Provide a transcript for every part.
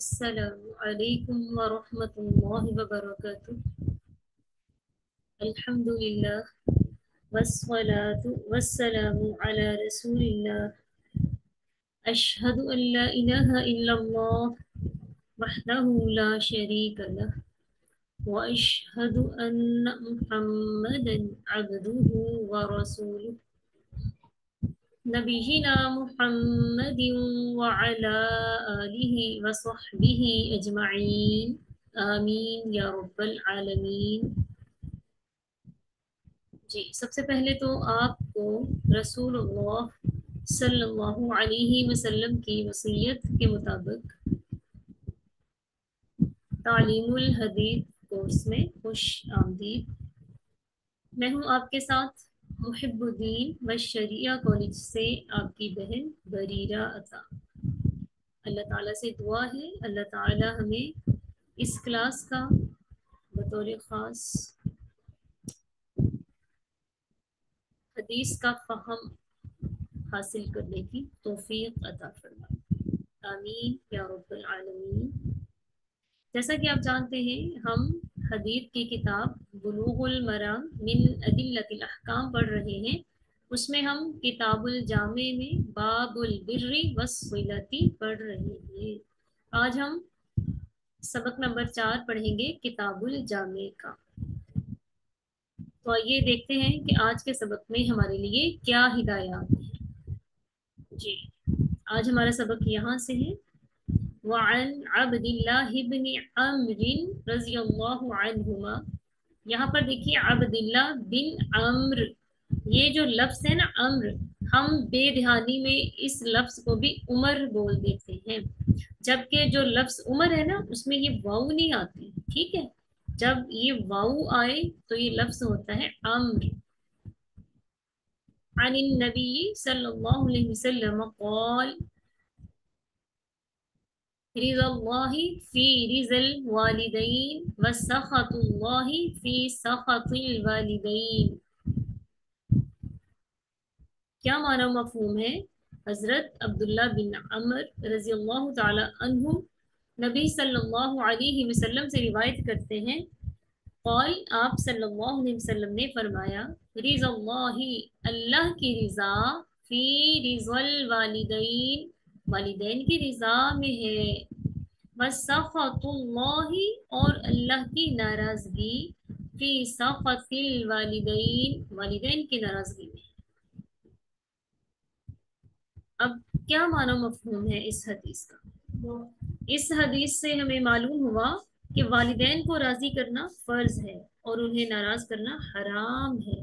السلام علیکم ورحمۃ اللہ وبرکاتہ۔ الحمد للہ والصلاة والسلام علی رسول اللہ۔ اشہد ان لا الہ الا اللہ وحدہ لا شریک لہ واشہد ان محمدا عبدہ ورسولہ نبینا محمد وعلی آلہ وصحبہ اجمعین آمین یا رب العالمین۔ جی، سب سے پہلے تو آپ کو رسول اللہ صلی اللہ علیہ وسلم کی وصیت کے مطابق تعلیم الحدیث کورس میں خوش آمدید۔ میں ہوں آپ کے ساتھ محب الدین والشریعہ کالج سے آپ کی بہن بریرہ عطا۔ اللہ تعالیٰ سے دعا ہے اللہ تعالیٰ ہمیں اس کلاس کا بطور خاص حدیث کا فہم حاصل کرنے کی توفیق عطا فرمائے، آمین یا رب العالمین۔ جیسا کہ آپ جانتے ہیں ہم حدیث کی کتاب بلوغ المرام من ادلۃ الاحکام پڑھ رہے ہیں۔ اس میں ہم کتاب الجامع میں باب البر والصلۃ پڑھ رہے ہیں۔ آج ہم سبق نمبر 4 پڑھیں گے کتاب الجامع کا۔ تو آئیے دیکھتے ہیں کہ آج کے سبق میں ہمارے لیے کیا ہدایات ہیں۔ جی، آج ہمارا سبق یہاں سے ہے۔ وعن عبد اللہ بن عمرو رضی اللہ عنہما۔ یہاں پر دیکھیے عبد اللہ بن عمرو، یہ جو لفظ ہے نا عمر، ہم بے دہانی میں اس لفظ کو بھی عمر بول دیتے ہیں، جبکہ جو لفظ عمر ہے نا اس میں یہ واو نہیں آتی، ٹھیک ہے؟ جب یہ واو آئے تو یہ لفظ ہوتا ہے عمر۔ عن النبی صلی اللہ علیہ وسلم قال رضا اللہ فی رضا الوالدین وسخط اللہ فی سخط الوالدین۔ کیا معنی مفہوم ہے؟ حضرت عبداللہ بن عمر رضی اللہ تعالی عنہ نبی صلی اللہ علیہ وسلم سے روایت کرتے ہیں، قال آپ صلی اللہ علیہ وسلم نے فرمایا، رضا اللہ اللہ کی رضا، فی رضا الوالدین والدین کی رضا میں ہے، وسخط اللہ اور اللہ کی ناراضگی، فی سخط الوالدین والدین کی ناراضگی میں۔ اب کیا معنی مفہوم ہے اس حدیث کا؟ اس حدیث سے ہمیں معلوم ہوا کہ والدین کو راضی کرنا فرض ہے اور انہیں ناراض کرنا حرام ہے،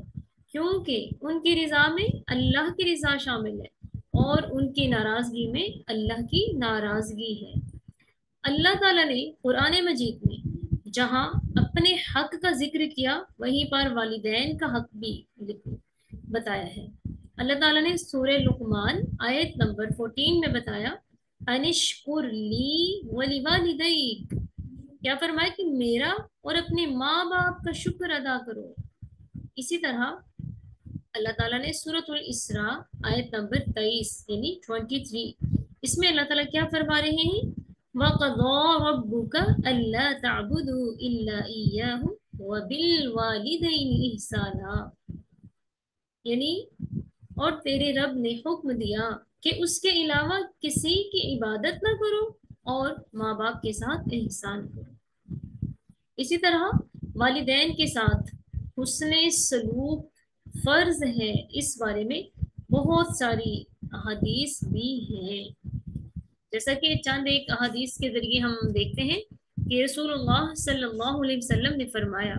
کیونکہ ان کی رضا میں اللہ کی رضا شامل ہے اور ان کی ناراضگی میں اللہ کی ناراضگی ہے۔ اللہ تعالیٰ نے قرآن مجید میں جہاں اپنے حق کا ذکر کیا وہیں پر والدین کا حق بھی بتایا ہے۔ اللہ تعالیٰ نے سورہ لقمان آیت نمبر 14 میں بتایا، انشکر لی ولوالدیک، کیا فرمایا کہ میرا اور اپنے ماں باپ کا شکر ادا کرو۔ اسی طرح اللہ تعالیٰ نے سورۃ الاسراء آیت نمبر 23 یعنی 23، اس میں اللہ تعالیٰ کیا فرما رہے ہیں، وَقَضَىٰ رَبُّكَ أَلَّا تَعْبُدُوا إِلَّا إِيَّاهُ وَبِالْوَالِدَيْنِ إِحْسَانًا، یعنی اور تیرے رب نے حکم دیا کہ اس کے علاوہ کسی کی عبادت نہ کرو اور ماں باپ کے ساتھ احسان کرو۔ اسی طرح والدین کے ساتھ حسن سلوک فرض ہے، اس بارے میں بہت ساری احادیث بھی ہیں، جیسا کہ چند ایک احادیث کے ذریعے ہم دیکھتے ہیں کہ رسول اللہ صلی اللہ علیہ وسلم نے فرمایا،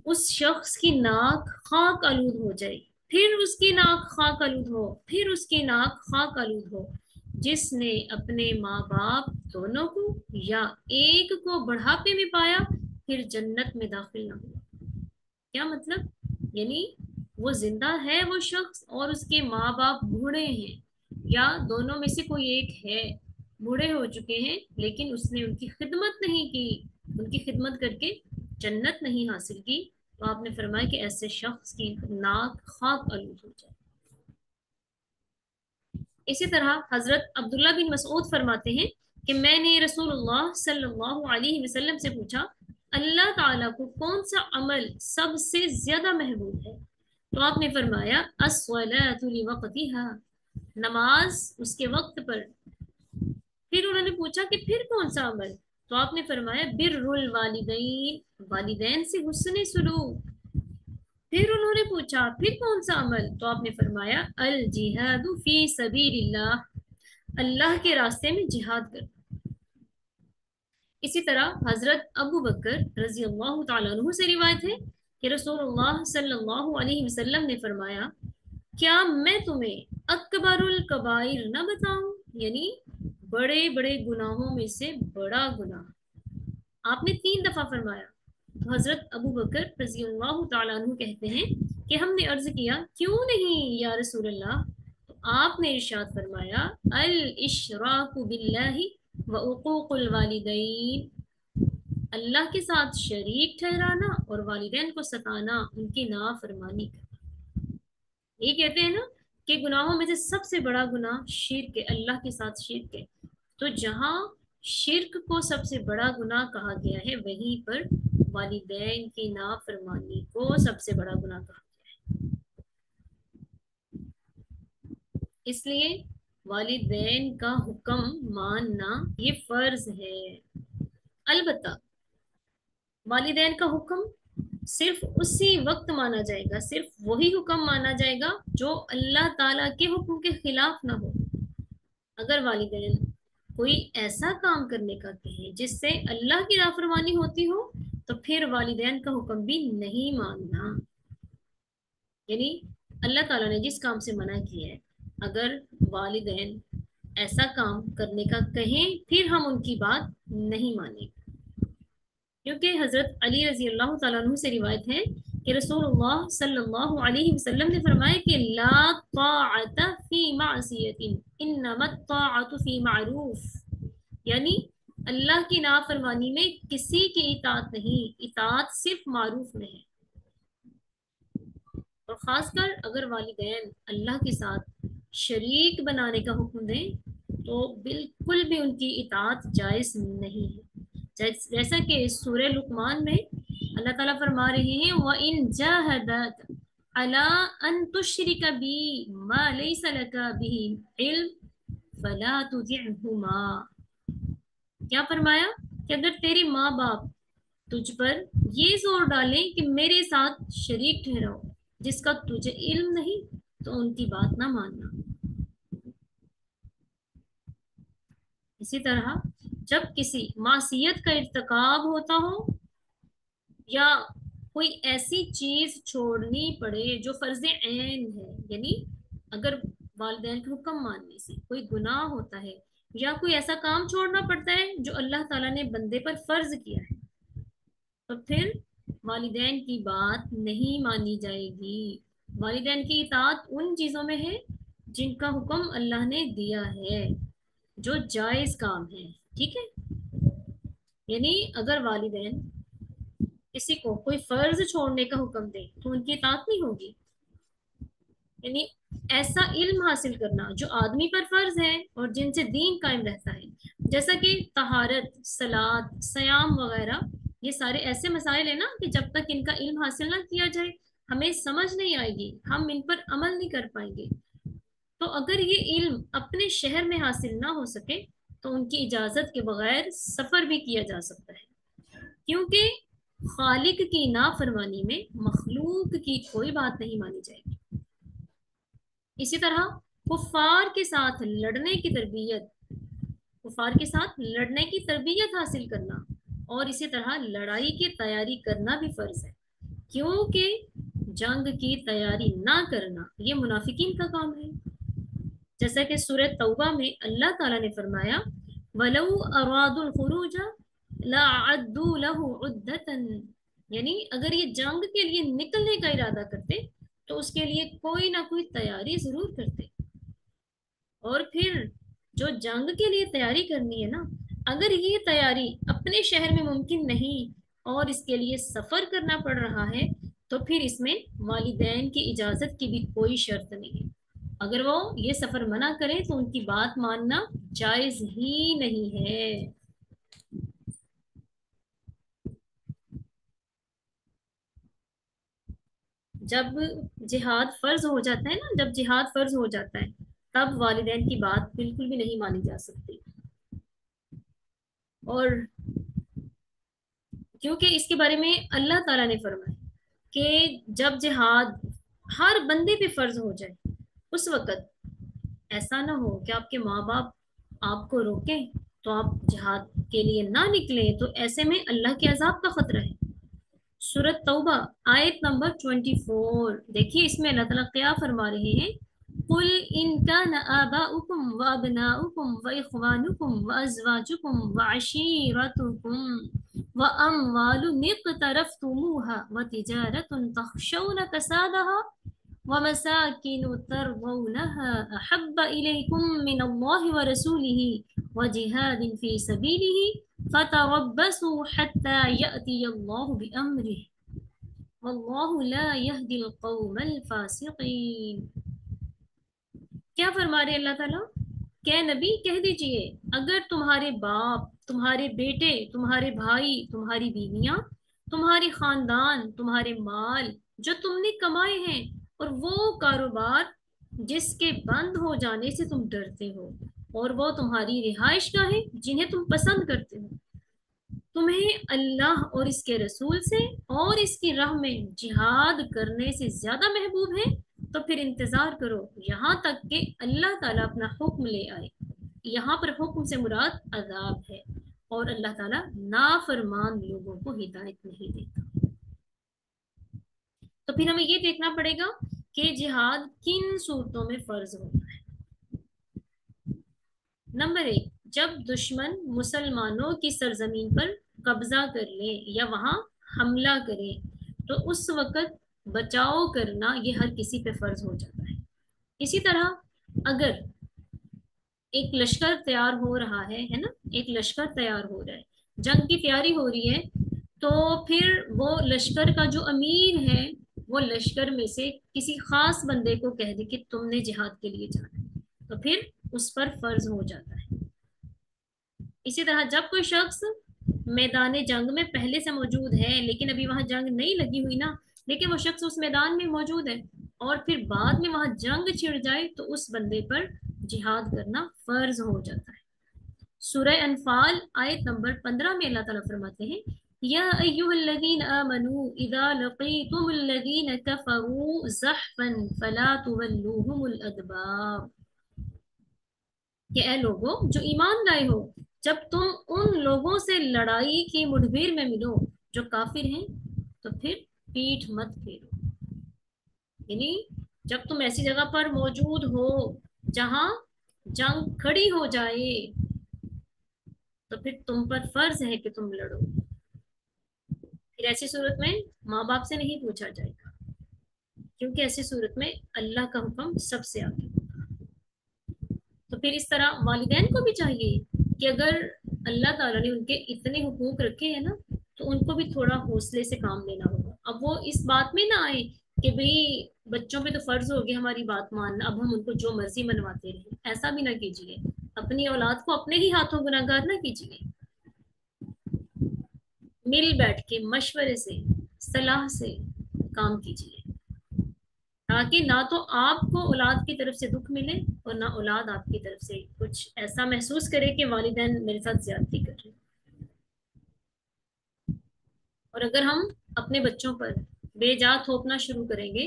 اس شخص کی ناک خاک آلود ہو جائے، پھر اس کی ناک خاک آلود ہو، پھر اس کی ناک خاک آلود ہو، جس نے اپنے ماں باپ دونوں کو یا ایک کو بڑھاپے میں پایا پھر جنت میں داخل نہ ہوا۔ کیا مطلب؟ یعنی وہ زندہ ہے وہ شخص اور اس کے ماں باپ بوڑھے ہیں یا دونوں میں سے کوئی ایک ہے، بوڑھے ہو چکے ہیں لیکن اس نے ان کی خدمت نہیں کی، ان کی خدمت کر کے جنت نہیں حاصل کی، تو آپ نے فرمایا کہ ایسے شخص کی ناک خاک آلود ہو جائے۔ اسی طرح حضرت عبداللہ بن مسعود فرماتے ہیں کہ میں نے رسول اللہ صلی اللہ علیہ وسلم سے پوچھا اللہ تعالیٰ کو کون سا عمل سب سے زیادہ محبوب ہے؟ تو آپ نے فرمایا الصلاۃ لوقتها، نماز اس کے وقت پر۔ پھر انہوں نے پوچھا کہ پھر کون سا عمل؟ تو آپ نے فرمایا بر الوالدین، والدین سے حسن سلوک۔ پھر انہوں نے پوچھا پھر کون سا عمل؟ تو آپ نے فرمایا الجہاد فی سبیل اللہ، اللہ کے راستے میں جہاد کرنا۔ اسی طرح حضرت ابو بکر رضی اللہ تعالیٰ عنہ سے روایت ہے کہ رسول اللہ صلی اللہ علیہ وسلم نے فرمایا کیا میں تمہیں اکبر الکبائر نہ بتاؤں، یعنی بڑے بڑے گناہوں میں سے بڑا گناہ۔ آپ نے 3 دفعہ فرمایا۔ تو حضرت ابو بکر رضی اللہ تعالیٰ عنہ کہتے ہیں کہ ہم نے عرض کیا کیوں نہیں یا رسول اللہ؟ تو آپ نے ارشاد فرمایا الاشراک باللہ وعقوق الوالدین، اللہ کے ساتھ شریک ٹھہرانا اور والدین کو ستانا، ان کی نافرمانی کرنا۔ یہ کہتے ہیں نا کہ گناہوں میں سے سب سے بڑا گناہ شرک ہے، اللہ کے ساتھ شرک ہے۔ تو جہاں شرک کو سب سے بڑا گناہ کہا گیا ہے، وہیں پر والدین کی نافرمانی کو سب سے بڑا گناہ کہا گیا ہے۔ اس لیے والدین کا حکم ماننا یہ فرض ہے۔ البتہ والدین کا حکم صرف اسی وقت مانا جائے گا، صرف وہی حکم مانا جائے گا جو اللہ تعالیٰ کے حکم کے خلاف نہ ہو۔ اگر والدین کوئی ایسا کام کرنے کا کہیں جس سے اللہ کی نافرمانی ہوتی ہو تو پھر والدین کا حکم بھی نہیں ماننا۔ یعنی اللہ تعالیٰ نے جس کام سے منع کیا ہے، اگر والدین ایسا کام کرنے کا کہیں پھر ہم ان کی بات نہیں مانیں گے، کیونکہ حضرت علی رضی اللہ تعالیٰ عنہ سے روایت ہے کہ رسول اللہ صلی اللہ علیہ وسلم نے فرمایا کہ لا طاعت فی معصیت انما الطاعت فی معروف، یعنی اللہ کی نافرمانی میں کسی کی اطاعت نہیں، اطاعت صرف معروف میں ہے۔ اور خاص کر اگر والدین اللہ کے ساتھ شریک بنانے کا حکم دیں تو بالکل بھی ان کی اطاعت جائز نہیں ہے، جیسا کہ سورہ لقمان میں اللہ تعالیٰ فرما رہے ہیں وَإِن جَاهَدَاكَ عَلَىٰ أَن تُشْرِكَ بِي مَا لَيْسَ لَكَ بِهِ عِلْمٌ فَلَا تُطِعْهُمَا، کیا فرمایا کہ اگر تیرے ماں باپ تجھ پر یہ زور ڈالیں کہ میرے ساتھ شریک ٹھہراؤ جس کا تجھے علم نہیں، تو ان کی بات نہ ماننا۔ اسی طرح جب کسی معصیت کا ارتکاب ہوتا ہو یا کوئی ایسی چیز چھوڑنی پڑے جو فرض عین ہے، یعنی اگر والدین کے حکم ماننے سے کوئی گناہ ہوتا ہے یا کوئی ایسا کام چھوڑنا پڑتا ہے جو اللہ تعالیٰ نے بندے پر فرض کیا ہے، تو پھر والدین کی بات نہیں مانی جائے گی۔ والدین کی اطاعت ان چیزوں میں ہے جن کا حکم اللہ نے دیا ہے، جو جائز کام ہے، ٹھیک ہے۔ یعنی اگر والدین کسی کو کوئی فرض چھوڑنے کا حکم دے تو ان کی اطاعت نہیں ہوگی۔ یعنی ایسا علم حاصل کرنا جو آدمی پر فرض ہے اور جن سے دین قائم رہتا ہے، جیسا کہ طہارت، صلاۃ، صیام وغیرہ، یہ سارے ایسے مسائل ہیں نا کہ جب تک ان کا علم حاصل نہ کیا جائے ہمیں سمجھ نہیں آئے گی، ہم ان پر عمل نہیں کر پائیں گے۔ تو اگر یہ علم اپنے شہر میں حاصل نہ ہو سکے تو ان کی اجازت کے بغیر سفر بھی کیا جا سکتا ہے، کیونکہ خالق کی نافرمانی میں مخلوق کی کوئی بات نہیں مانی جائے گی۔ اسی طرح کفار کے ساتھ لڑنے کی تربیت، کفار کے ساتھ لڑنے کی تربیت حاصل کرنا اور اسی طرح لڑائی کی تیاری کرنا بھی فرض ہے، کیونکہ جنگ کی تیاری نہ کرنا یہ منافقین کا کام ہے۔ جیسا کہ سورہ توبہ میں اللہ تعالیٰ نے فرمایا وَلَوْ أَرَادُوا الْخُرُوجَ لَأَعَدُّوا لَهُ عُدَّةً، یعنی اگر یہ جنگ کے لیے نکلنے کا ارادہ کرتے تو اس کے لیے کوئی نہ کوئی تیاری ضرور کرتے۔ اور پھر جو جنگ کے لیے تیاری کرنی ہے نا، اگر یہ تیاری اپنے شہر میں ممکن نہیں اور اس کے لیے سفر کرنا پڑ رہا ہے تو پھر اس میں والدین کی اجازت کی بھی کوئی شرط نہیں ہے۔ اگر وہ یہ سفر منع کریں تو ان کی بات ماننا جائز ہی نہیں ہے۔ جب جہاد فرض ہو جاتا ہے نا، جب جہاد فرض ہو جاتا ہے تب والدین کی بات بالکل بھی نہیں مانی جا سکتی، اور کیونکہ اس کے بارے میں اللہ تعالیٰ نے فرمایا کہ جب جہاد ہر بندے پہ فرض ہو جائے اس وقت ایسا نہ ہو کہ آپ کے ماں باپ آپ کو روکیں تو آپ جہاد کے لیے نہ نکلیں، تو ایسے میں اللہ کے عذاب کا خطرہ ہے۔ سورۃ توبہ آیت نمبر 24 دیکھیے، اس میں اللہ تعالیٰ کیا فرما رہے ہیں، قل ان كان آباؤكم وابناؤكم واخوانكم وازواجكم وعشيرتكم واموال اقترفتموها وتجارة تخشون كسادها ومساكن ترضونها احب اليكم من الله ورسوله وجهاد في سبيله فتربصوا حتى يأتي الله بأمره والله لا يهدي القوم الفاسقين۔ کیا فرما رہے اللہ تعالیٰ کہ نبی کہہ دیجئے، اگر تمہارے باپ، تمہارے بیٹے، تمہارے بھائی، تمہاری بیویاں، تمہاری خاندان، تمہارے مال جو تم نے کمائے ہیں، اور وہ کاروبار جس کے بند ہو جانے سے تم ڈرتے ہو، اور وہ تمہاری رہائش گاہیں جنہیں تم پسند کرتے ہو، تمہیں اللہ اور اس کے رسول سے اور اس کی راہ میں جہاد کرنے سے زیادہ محبوب ہے، تو پھر انتظار کرو یہاں تک کہ اللہ تعالیٰ اپنا حکم لے آئے۔ یہاں پر حکم سے مراد عذاب ہے، اور اللہ تعالیٰ نافرمان لوگوں کو ہدایت نہیں دیتا۔ تو پھر ہمیں یہ دیکھنا پڑے گا کہ جہاد کن صورتوں میں فرض ہوتا ہے۔ نمبر 1، جب دشمن مسلمانوں کی سرزمین پر قبضہ کر لیں یا وہاں حملہ کریں تو اس وقت بچاؤ کرنا یہ ہر کسی پہ فرض ہو جاتا ہے۔ اسی طرح اگر ایک لشکر تیار ہو رہا ہے نا، ایک لشکر تیار ہو رہا ہے، جنگ کی تیاری ہو رہی ہے، تو پھر وہ لشکر کا جو امیر ہے وہ لشکر میں سے کسی خاص بندے کو کہہ دے کہ تم نے جہاد کے لیے جانا ہے، تو پھر اس پر فرض ہو جاتا ہے۔ اسی طرح جب کوئی شخص میدان جنگ میں پہلے سے موجود ہے لیکن ابھی وہاں جنگ نہیں لگی ہوئی نا، لیکن وہ شخص اس میدان میں موجود ہے اور پھر بعد میں وہاں جنگ چھڑ جائے تو اس بندے پر جہاد کرنا فرض ہو جاتا ہے۔ سورہ انفال آیت نمبر 15 میں اللہ تعالیٰ فرماتے ہیں، یا ایہا الذین آمنوا اذا لقیتم الذین کفروا زحفا فلا تولوہم الادبار، کہ اے لوگوں جو ایمان لائے ہو، جب تم ان لوگوں سے لڑائی کی مٹبھیر میں ملو جو کافر ہیں تو پھر پیٹھ مت پھیرو، یعنی جب تم ایسی جگہ پر موجود ہو جہاں جنگ کھڑی ہو جائے تو پھر تم پر فرض ہے کہ تم لڑو۔ پھر ایسی صورت میں ماں باپ سے نہیں پوچھا جائے گا، کیونکہ ایسی صورت میں اللہ کا حکم سب سے آگے ہوگا۔ تو پھر اس طرح والدین کو بھی چاہیے کہ اگر اللہ تعالیٰ نے ان کے اتنے حقوق رکھے ہیں نا تو ان کو بھی تھوڑا حوصلے سے کام لینا ہوگا۔ اب وہ اس بات میں نہ آئے کہ بھئی بچوں پہ تو فرض ہو گیا ہماری بات ماننا، اب ہم ان کو جو مرضی منواتے رہیں، ایسا بھی نہ کیجیے۔ اپنی اولاد کو اپنے ہی ہاتھوں گناہگار نہ کیجیے، مل بیٹھ کے مشورے سے صلاح سے کام کیجیے، تاکہ نہ تو آپ کو اولاد کی طرف سے دکھ ملے اور نہ اولاد آپ کی طرف سے کچھ ایسا محسوس کرے کہ والدین میرے ساتھ زیادتی کر رہے ہیں۔ اور اگر ہم اپنے بچوں پر بے جا تھوپنا شروع کریں گے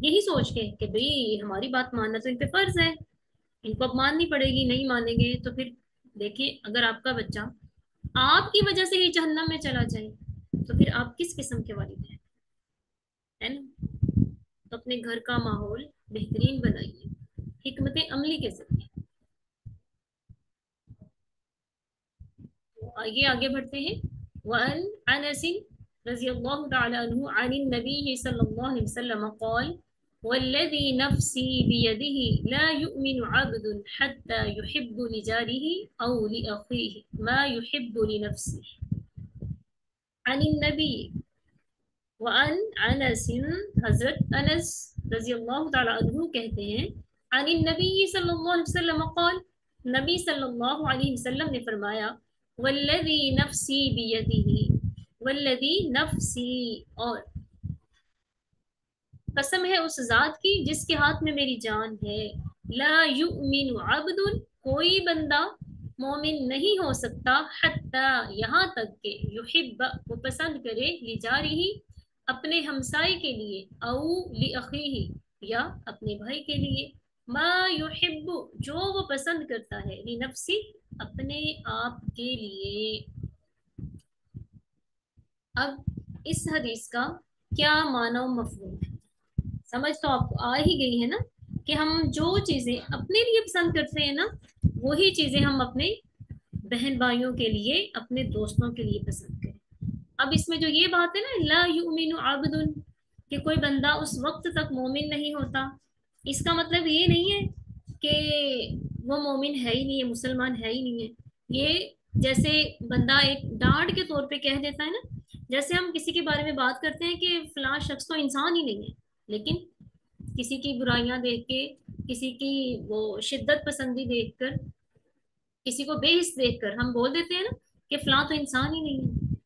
یہی سوچ کے کہ بھئی ہماری بات ماننا تو ان پہ فرض ہے، ان کو اب ماننی پڑے گی، نہیں مانیں گے تو پھر دیکھیے اگر آپ کا بچہ آپ کی وجہ سے ہی جہنم میں چلا جائے تو پھر آپ کس قسم کے والد ہیں نا؟ تو اپنے گھر کا ماحول بہترین بنائیے حکمت عملی کے ذریعے۔ آئیے آگے بڑھتے ہیں۔ وعن انس رضی اللہ تعالی عنہ عن النبی صلی اللہ علیہ وسلم قال والذي نفسي بيده لا يؤمن عبد حتى يحب لجاره أو لأخيه ما يحب لنفسه عن النبي وعن انس، حضرت انس رضی اللہ تعالی عنہ کہتے ہیں عن النبی صلی اللہ علیہ وسلم قال، نبی صلی اللہ علیہ وسلم نے فرمایا، والذی نفسی بیدہ، والذی نفسی، اور قسم ہے اس ذات کی جس کے ہاتھ میں میری جان ہے، لا یؤمن عبد، کوئی بندہ مومن نہیں ہو سکتا، حتی، یہاں تک کہ یحب، وہ پسند کرے، لجارہ، اپنے ہمسائے کے لیے، او لاخیہ، یا اپنے بھائی کے لیے، ما یحب، جو وہ پسند کرتا ہے، لنفسی، اپنے آپ کے لیے۔ اب اس حدیث کا کیا معنی و مفہوم ہے؟ سمجھ تو آپ کو آ ہی گئی ہے نا، کہ ہم جو چیزیں اپنے لیے پسند کرتے ہیں نا، وہی چیزیں ہم اپنے بہن بھائیوں کے لیے، اپنے دوستوں کے لیے پسند کریں۔ اب اس میں جو یہ بات ہے نا، لا یؤمن عبد، کہ کوئی بندہ اس وقت تک مومن نہیں ہوتا، اس کا مطلب یہ نہیں ہے کہ وہ مومن ہے ہی نہیں ہے، مسلمان ہے ہی نہیں ہے۔ یہ جیسے بندہ ایک ڈانٹ کے طور پہ کہہ دیتا ہے نا، جیسے ہم کسی کے بارے میں بات کرتے ہیں کہ فلاں شخص تو انسان ہی نہیں ہے، لیکن کسی کی برائیاں دیکھ کے، کسی کی وہ شدت پسندی دیکھ کر، کسی کو بے حس دیکھ کر ہم بول دیتے ہیں نا کہ فلاں تو انسان ہی نہیں ہے،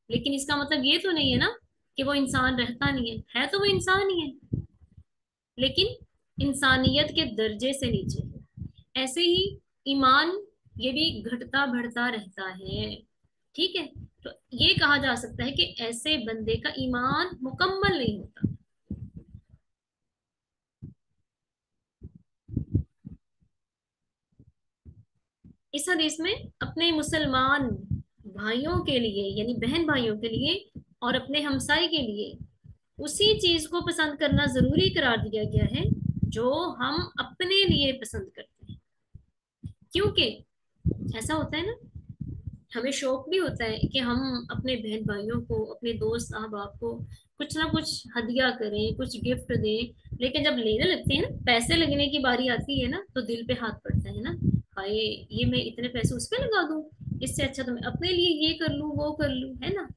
لیکن اس کا مطلب یہ تو نہیں ہے نا کہ وہ انسان رہتا نہیں ہے تو وہ انسان ہی ہے، لیکن انسانیت کے درجے سے نیچے ہے۔ ایسے ہی ایمان، یہ بھی گھٹتا بڑھتا رہتا ہے، ٹھیک ہے؟ تو یہ کہا جا سکتا ہے کہ ایسے بندے کا ایمان مکمل نہیں ہوتا۔ اس حدیث میں اپنے مسلمان بھائیوں کے لیے، یعنی بہن بھائیوں کے لیے اور اپنے ہمسائے کے لیے اسی چیز کو پسند کرنا ضروری قرار دیا گیا ہے جو ہم اپنے لیے پسند کرتے ہیں، کیونکہ ایسا ہوتا ہے نا، ہمیں شوق بھی ہوتا ہے کہ ہم اپنے بہن بھائیوں کو، اپنے دوست احباب کو کچھ نہ کچھ ہدیہ کریں، کچھ گفٹ دیں، لیکن جب لینے لگتے ہیں نا، پیسے لگنے کی باری آتی ہے نا، تو دل پہ ہاتھ پڑتا ہے نا، ہائے یہ میں اتنے پیسے اس پہ لگا دوں، اس سے اچھا تو میں اپنے لیے یہ کر لوں، وہ کر لوں، ہے نا؟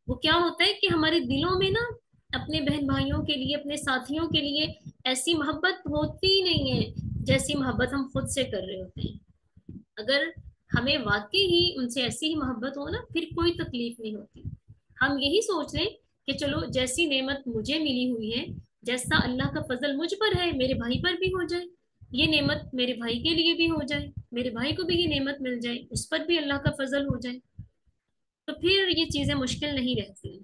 وہ کیا ہوتا ہے کہ ہمارے دلوں میں نا اپنے بہن بھائیوں کے لیے، اپنے ساتھیوں کے لیے ایسی محبت ہوتی نہیں ہے جیسی محبت ہم خود سے کر رہے ہوتے ہیں۔ اگر ہمیں واقعی ہی ان سے ایسی ہی محبت ہو نا، پھر کوئی تکلیف نہیں ہوتی۔ ہم یہی سوچ لیں کہ چلو جیسی نعمت مجھے ملی ہوئی ہے، جیسا اللہ کا فضل مجھ پر ہے، میرے بھائی پر بھی ہو جائے، یہ نعمت میرے بھائی کے لیے بھی ہو جائے، میرے بھائی کو بھی یہ نعمت مل جائے، اس پر بھی اللہ کا فضل ہو جائے، تو پھر یہ چیزیں مشکل نہیں رہتی۔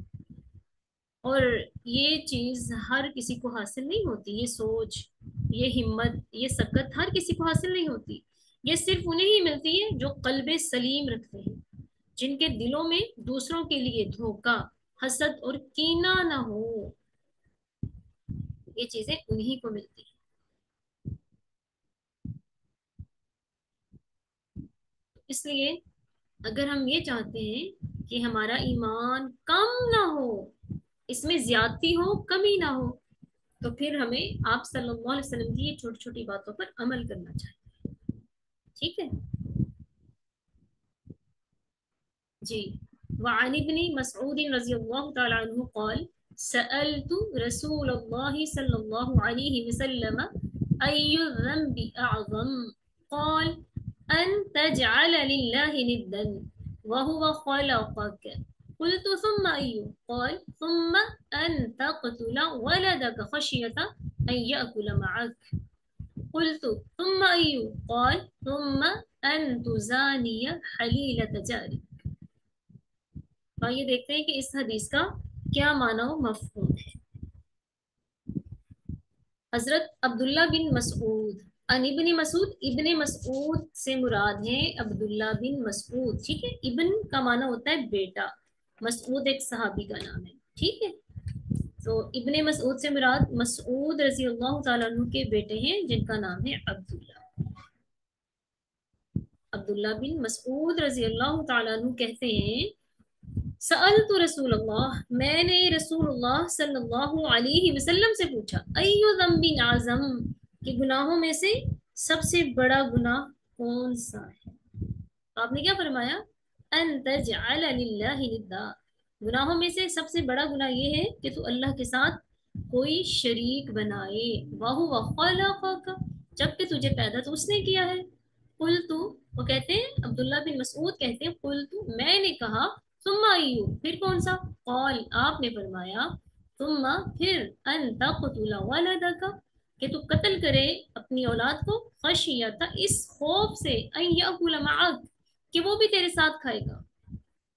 اور یہ چیز ہر کسی کو حاصل نہیں ہوتی، یہ سوچ، یہ ہمت، یہ سکت ہر کسی کو حاصل نہیں ہوتی۔ یہ صرف انہیں ہی ملتی ہے جو قلب سلیم رکھتے ہیں، جن کے دلوں میں دوسروں کے لیے دھوکہ، حسد اور کینہ نہ ہو، یہ چیزیں انہیں کو ملتی ہیں۔ اس لیے اگر ہم یہ چاہتے ہیں کہ ہمارا ایمان کم نہ ہو، اس میں زیادتی ہو، کمی نہ ہو، تو پھر ہمیں آپ صلی اللہ علیہ وسلم کی یہ چھوٹی چھوٹی باتوں پر عمل کرنا چاہیے، ٹھیک ہے جی؟ وعن ابن مسعود رضی اللہ تعالی عنہ قال سألت رسول اللہ صلی اللہ علیہ وسلم أي الذنب أعظم قال أن تجعل لله ندا وهو خلقك قلت ثم أي قال ثم أن تقتل ولدك خشية أن يأكل معك قلت ثم أي قال ثم أن تزاني حليلة جارك۔ تو یہ دیکھتے ہیں کہ اس حدیث کا کیا معنی و مفہوم ہے۔ حضرت عبداللہ بن مسعود، ان ابن مسعود، ابن مسعود سے مراد ہے عبداللہ بن مسعود، ٹھیک ہے؟ ابن کا معنی ہوتا ہے بیٹا، مسعود ایک صحابی کا نام ہے، ٹھیک ہے؟ تو ابن مسعود سے مراد مسعود رضی اللہ تعالیٰ عنہ کے بیٹے ہیں جن کا نام ہے عبداللہ۔ عبداللہ بن مسعود رضی اللہ تعالیٰ عنہ کہتے ہیں سألت رسول اللہ، میں نے رسول اللہ صلی اللہ علیہ وسلم سے پوچھا، ایو ذنب اعظم، کہ گناہوں میں سے سب سے بڑا گناہ کون سا ہے؟ تو آپ نے کیا فرمایا؟ ان تجعل للہ ندا، گناہوں میں سے سب سے بڑا گناہ یہ ہے کہ تو اللہ کے ساتھ کوئی شریک بنائے، وَهُوَ خَلَقَكَ، جبکہ تجھے پیدا تو اس نے کیا ہے. قلت، وہ کہتے ہیں عبداللہ بن مسعود کہتے ہیں قلت، میں نے کہا، ثم ایو، پھر کون سا، قال، آپ نے فرمایا، ثم، پھر، ان تقتل ولدک، کہ تو قتل کرے اپنی اولاد کو، خشیت، اس خوف سے، ان یاکل معک، کہ وہ بھی تیرے ساتھ کھائے گا.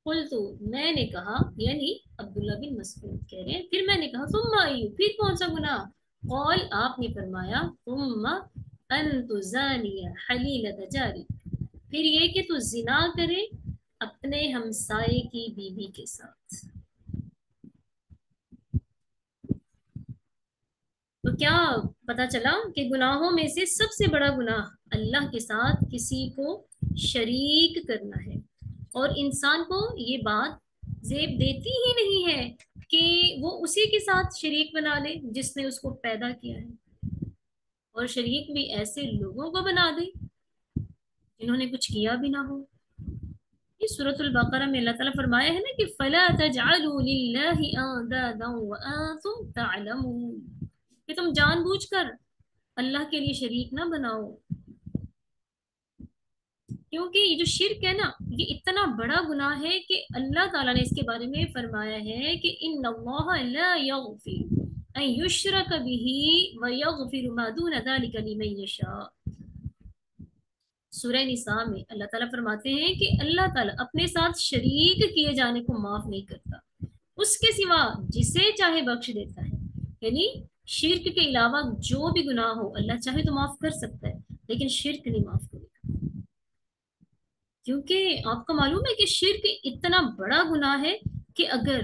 قلت، میں نے کہا، یعنی عبداللہ بن مسعود کہہ رہے ہیں پھر میں نے کہا، ثم ایو، پھر کون سا گناہ، قال، آپ نے فرمایا، ثم ان تزانی حلیلۃ جاری، پھر یہ کہ تو زنا کرے اپنے ہمسائے کی بیوی کے ساتھ. تو کیا پتا چلا کہ گناہوں میں سے سب سے بڑا گناہ اللہ کے ساتھ کسی کو شریک کرنا ہے. اور انسان کو یہ بات زیب دیتی ہی نہیں ہے کہ وہ اسی کے ساتھ شریک بنا لے جس نے اس کو پیدا کیا ہے، اور شریک بھی ایسے لوگوں کو بنا دے جنہوں نے کچھ کیا بھی نہ ہو. یہ سورۃ البقرہ میں اللہ تعالیٰ فرمایا ہے نا کہ فَلَا تَجْعَلُوا لِلَّهِ أَندَادًا وَأَنتُمْ تَعْلَمُونَ، کہ تم جان بوجھ کر اللہ کے لیے شریک نہ بناؤ، کیونکہ یہ جو شرک ہے نا یہ اتنا بڑا گناہ ہے کہ اللہ تعالیٰ نے اس کے بارے میں فرمایا ہے کہ ان اللہ لا یغفر ان یشرک به ویغفر ما دون ذلک لمن یشاء. سورہ نساء میں اللہ تعالیٰ فرماتے ہیں کہ اللہ تعالیٰ اپنے ساتھ شریک کیے جانے کو معاف نہیں کرتا، اس کے سوا جسے چاہے بخش دیتا ہے. یعنی شرک کے علاوہ جو بھی گناہ ہو اللہ چاہے تو معاف کر سکتا ہے، لیکن شرک نہیں معاف کرے گا، کیونکہ آپ کو معلوم ہے کہ شرک اتنا بڑا گناہ ہے کہ اگر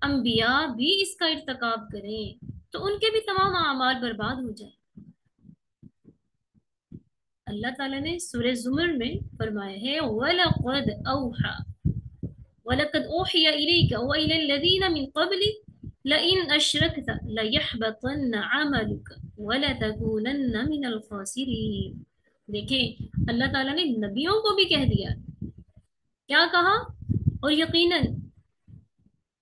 انبیاء بھی اس کا ارتکاب کریں تو ان کے بھی تمام اعمال برباد ہو جائیں. اللہ تعالیٰ نے سورہ زمر میں فرمایا ہے وَلَقَدْ أُوحِيَ إِلَيْكَ وَإِلَى الَّذِينَ مِن قَبْلِكَ لَئِنْ أَشْرَكْتَ لَيَحْبَطَنَّ عَمَلُكَ وَلَتَكُونَنَّ مِنَ الْخَاسِرِينَ. دیکھیں اللہ تعالیٰ نے نبیوں کو بھی کہہ دیا، کیا کہا، اور یقیناً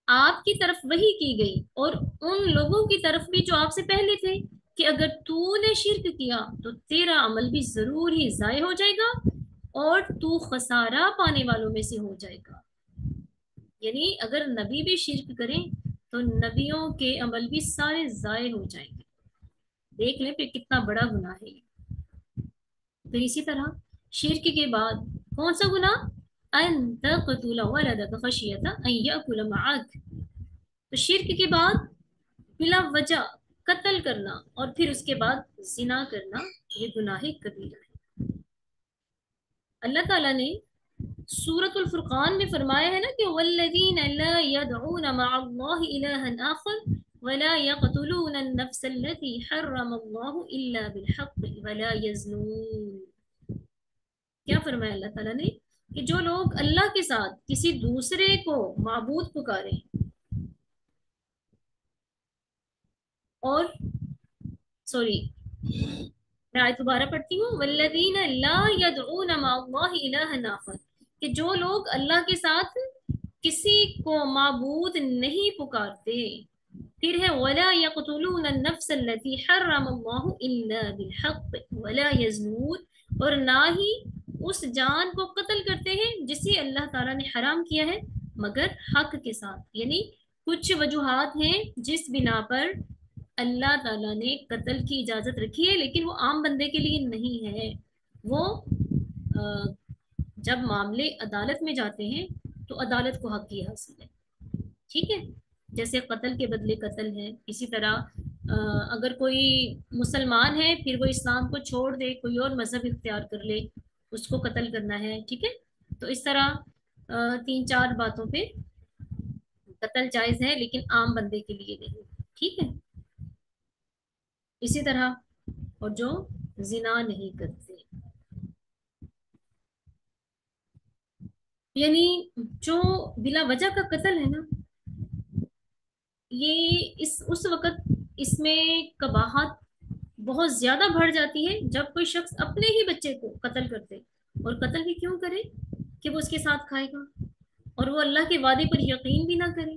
آپ کی طرف وحی کی گئی اور ان لوگوں کی طرف بھی جو آپ سے پہلے تھے کہ اگر تو نے شرک کیا تو تیرا عمل بھی ضرور ہی ضائع ہو جائے گا اور تو خسارہ پانے والوں میں سے ہو جائے گا. یعنی اگر نبی بھی شرک کریں تو نبیوں کے عمل بھی سارے ضائع ہو جائیں گے. دیکھ لیں پھر کتنا بڑا گناہ ہے. پھر اسی طرح شرک کے بعد کون سا گناہ، ان تقتل ولدک خشیۃ ان یاکل معک. تو شرک کے بعد بلا وجہ قتل کرنا اور پھر اس کے بعد زنا کرنا یہ گناہ کبیرہ ہے. اللہ تعالیٰ نے سورۃ الفرقان میں فرمایا ہے نا کہ والذین لا يدعون مع اللہ الہا آخر ولا يقتلون النفس التي حرم اللہ الا بالحق ولا يزنون. کیا فرمایا اللہ تعالیٰ نے کہ جو لوگ اللہ کے ساتھ کسی دوسرے کو معبود پکاریں اور سوری میں آیت دوبارہ پڑھتی ہوں والذین لا يدعون مع اللہ الہا آخر، کہ جو لوگ اللہ کے ساتھ کسی کو معبود نہیں پکارتے. پھر ہے ولا يقتلون النفس التي حرم اللہ الا بالحق ولا يزنون، اور نہ ہی اس جان کو قتل کرتے ہیں جسے اللہ تعالیٰ نے حرام کیا ہے مگر حق کے ساتھ. یعنی کچھ وجوہات ہیں جس بنا پر اللہ تعالیٰ نے قتل کی اجازت رکھی ہے لیکن وہ عام بندے کے لیے نہیں ہے. وہ جب معاملے عدالت میں جاتے ہیں تو عدالت کو حق کی حاصل ہے، ٹھیک ہے، جیسے قتل کے بدلے قتل ہے. اسی طرح اگر کوئی مسلمان ہے پھر وہ اسلام کو چھوڑ دے کوئی اور مذہب اختیار کر لے اس کو قتل کرنا ہے، ٹھیک ہے. تو اس طرح 3-4 باتوں پہ قتل جائز ہے لیکن عام بندے کے لیے نہیں، ٹھیک ہے. اسی طرح اور جو زنا نہیں کرتے، یعنی جو بلا وجہ کا قتل ہے نا یہ اس وقت اس میں قباحت بہت زیادہ بڑھ جاتی ہے جب کوئی شخص اپنے ہی بچے کو قتل کرتے، اور قتل بھی کیوں کرے کہ وہ اس کے ساتھ کھائے گا اور وہ اللہ کے وعدے پر یقین بھی نہ کرے.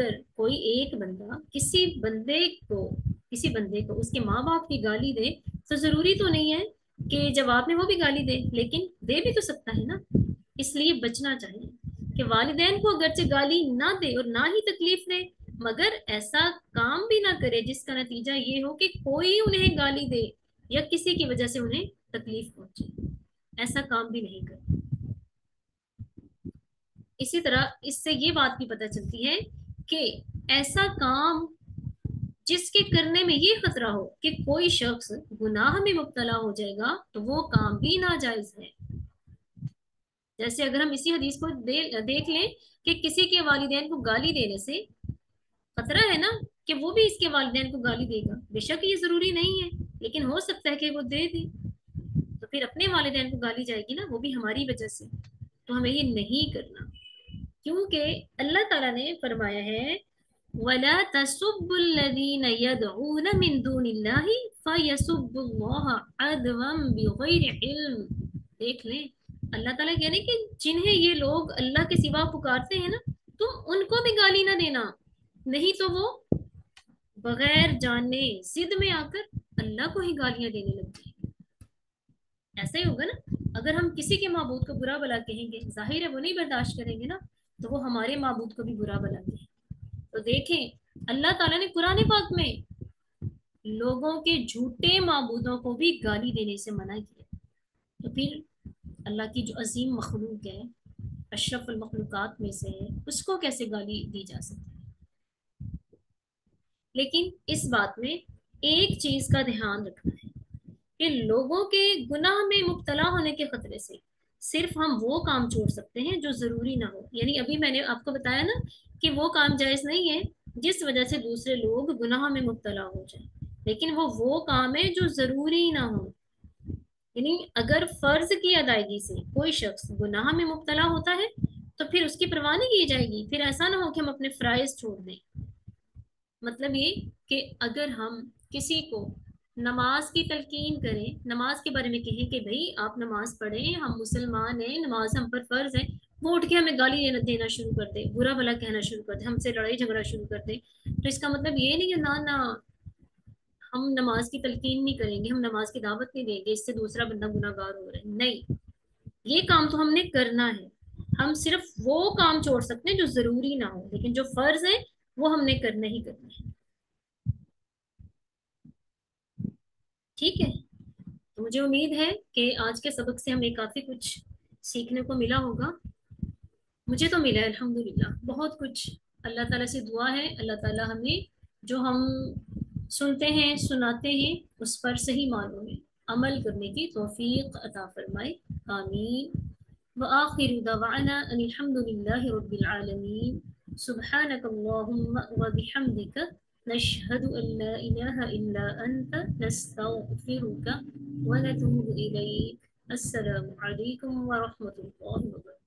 اگر کوئی ایک بندہ کسی بندے کو اس کے ماں باپ کی گالی دے تو ضروری تو نہیں ہے کہ جواب میں وہ بھی گالی دے، لیکن دے بھی تو سکتا ہے نا۔ اس لیے بچنا چاہیے کہ والدین کو اگرچہ گالی نہ دے اور نہ ہی تکلیف دے، مگر ایسا کام بھی نہ کرے جس کا نتیجہ یہ ہو کہ کوئی انہیں گالی دے یا کسی کی وجہ سے انہیں تکلیف پہنچے، ایسا کام بھی نہیں کرے۔ اسی طرح اس سے یہ بات بھی پتہ چلتی ہے کہ ایسا کام جس کے کرنے میں یہ خطرہ ہو کہ کوئی شخص گناہ میں مبتلا ہو جائے گا تو وہ کام بھی ناجائز ہے۔ جیسے اگر ہم اسی حدیث کو دیکھ لیں کہ کسی کے والدین کو گالی دینے سے خطرہ ہے نا کہ وہ بھی اس کے والدین کو گالی دے گا، بے شک یہ ضروری نہیں ہے لیکن ہو سکتا ہے کہ وہ دے دے، تو پھر اپنے والدین کو گالی جائے گی نا، وہ بھی ہماری وجہ سے، تو ہمیں یہ نہیں کرنا، کیونکہ اللہ تعالیٰ نے فرمایا ہے وَلَا تَسُبُّوا الَّذِينَ يَدْعُونَ مِن دُونِ اللَّهِ فَيَسُبُّوا اللَّهَ عَدْوًا بِغَيْرِ عِلْمٍ۔ دیکھ لیں اللہ تعالیٰ کہہ رہے ہیں کہ جنہیں یہ لوگ اللہ کے سوا پکارتے ہیں نا، تم ان کو بھی گالی نہ دینا، نہیں تو وہ بغیر جاننے ضد میں آ کر اللہ کو ہی گالیاں دینے لگ جائیں گے۔ ایسا ہی ہوگا نا، اگر ہم کسی کے معبود کو برا بلا کہیں گے، ظاہر ہے وہ نہیں برداشت کریں گے نا، تو وہ ہمارے معبود کو بھی برا بلا کہیں۔ تو دیکھیں اللہ تعالیٰ نے قرآن پاک میں لوگوں کے جھوٹے معبودوں کو بھی گالی دینے سے منع کیا، تو پھر اللہ کی جو عظیم مخلوق ہے، اشرف المخلوقات میں سے ہے، اس کو کیسے گالی دی جا سکتی ہے؟ لیکن اس بات میں ایک چیز کا دھیان رکھنا ہے کہ لوگوں کے گناہ میں مبتلا ہونے کے خطرے سے صرف ہم وہ کام چھوڑ سکتے ہیں جو ضروری نہ ہو، یعنی ابھی میں نے آپ کو بتایا نا کہ وہ کام جائز نہیں ہے جس وجہ سے دوسرے لوگ گناہ میں مبتلا ہو جائیں، لیکن وہ کام ہے جو ضروری نہ ہو۔ یعنی اگر فرض کی ادائیگی سے کوئی شخص گناہ میں مبتلا ہوتا ہے تو پھر اس کی پرواہ نہیں کی جائے گی، پھر ایسا نہ ہو کہ ہم اپنے فرائض چھوڑ دیں۔ مطلب یہ کہ اگر ہم کسی کو نماز کی تلقین کریں، نماز کے بارے میں کہیں کہ بھئی آپ نماز پڑھیں، ہم مسلمان ہیں، نماز ہم پر فرض ہے، وہ اٹھ کے ہمیں گالی دینا شروع کر دے، برا بھلا کہنا شروع کر دے، ہم سے لڑائی جھگڑا شروع کر دے، تو اس کا مطلب یہ نہیں کہ نہ ہم نماز کی تلقین نہیں کریں گے، ہم نماز کی دعوت نہیں دیں گے، اس سے دوسرا بندہ گناہ گار ہو رہا ہے، نہیں، یہ کام تو ہم نے کرنا ہے۔ ہم صرف وہ کام چھوڑ سکتے ہیں جو ضروری نہ ہو، لیکن جو فرض ہے وہ ہم نے کرنا ہی کرنا ہے۔ ٹھیک ہے، تو مجھے امید ہے کہ آج کے سبق سے ہمیں کافی کچھ سیکھنے کو ملا ہوگا، مجھے تو ملا ہے الحمدللہ بہت کچھ۔ اللہ تعالیٰ سے دعا ہے اللہ تعالیٰ ہمیں جو ہم سنتے ہیں سناتے ہیں اس پر صحیح معنوں میں عمل کرنے کی توفیق عطا فرمائے، آمین۔ وآخر دعوانا ان الحمد للہ رب العالمین، سبحانک اللہم وبحمدک، نشہد ان لا الہ الا انت، نستغفرک ونتوب الیک۔ السلام علیکم ورحمۃ اللہ وبرکاتہ۔